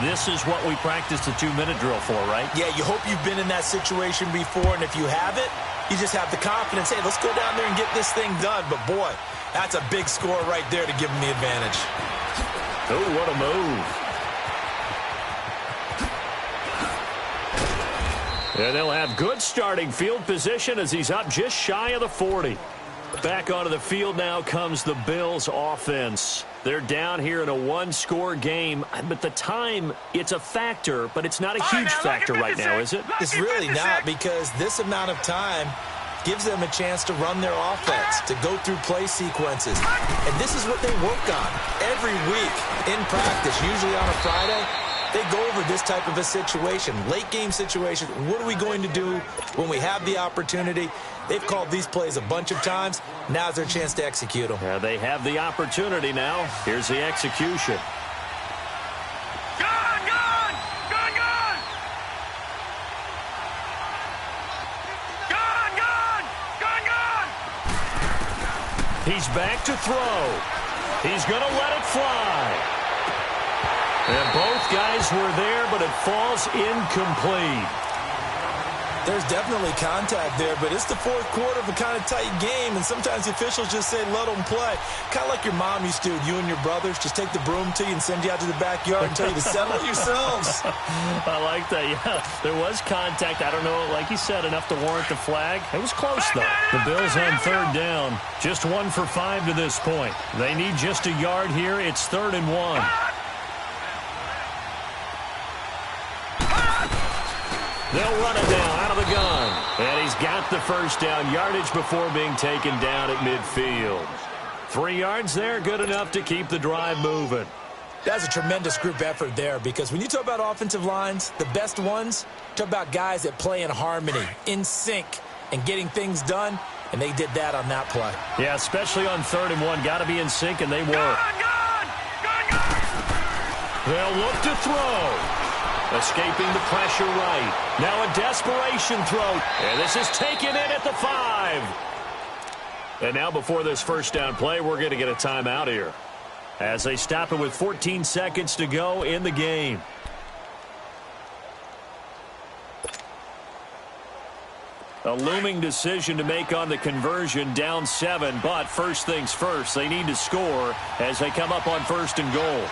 this is what we practiced the 2-minute drill for, right? Yeah, you hope you've been in that situation before, and if you haven't, you just have the confidence, hey, let's go down there and get this thing done. But, boy, that's a big score right there to give them the advantage. Oh, what a move. And they'll have good starting field position as he's up just shy of the 40. Back onto the field now comes the Bills offense. They're down here in a one-score game, but the time, it's a factor, but it's not a huge factor right now, is it? It's really not, because this amount of time gives them a chance to run their offense, to go through play sequences. And this is what they work on every week in practice, usually on a Friday. They go over this type of a situation, late-game situation. What are we going to do when we have the opportunity? They've called these plays a bunch of times. Now's their chance to execute them. Yeah, they have the opportunity now. Here's the execution. Gun! Gun! Gun! Gun! Gun! Gun! Gun! Gun! He's back to throw. He's going to let it fly. And both guys were there, but it falls incomplete. There's definitely contact there, but it's the fourth quarter of a kind of tight game, and sometimes the officials just say, let them play. Kind of like your mom used to, you and your brothers, just take the broom to you and send you out to the backyard and tell you to settle it yourselves. I like that, yeah. There was contact. I don't know, like you said, enough to warrant the flag. It was close, though. The Bills on third down. Just 1 for 5 to this point. They need just a yard here. It's 3rd and 1. They'll run it down out of the gun. And he's got the first down yardage before being taken down at midfield. 3 yards there, good enough to keep the drive moving. That's a tremendous group effort there, because when you talk about offensive lines, the best ones, talk about guys that play in harmony, in sync, and getting things done, and they did that on that play. Yeah, especially on 3rd and 1. Got to be in sync, and they were. Gun! Gun! Gun! Gun! They'll look to throw. Escaping the pressure right. Now a desperation throw. And this is taken in at the 5. And now before this first down play, we're going to get a timeout here, as they stop it with 14 seconds to go in the game. A looming decision to make on the conversion, down 7. But first things first, they need to score as they come up on 1st and goal.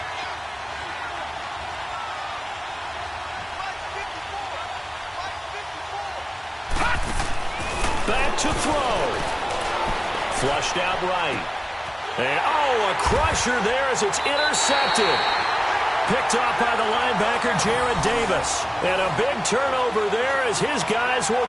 Back to throw. Flushed out right. And, a crusher there as it's intercepted. Picked off by the linebacker, Jared Davis. And a big turnover there as his guys will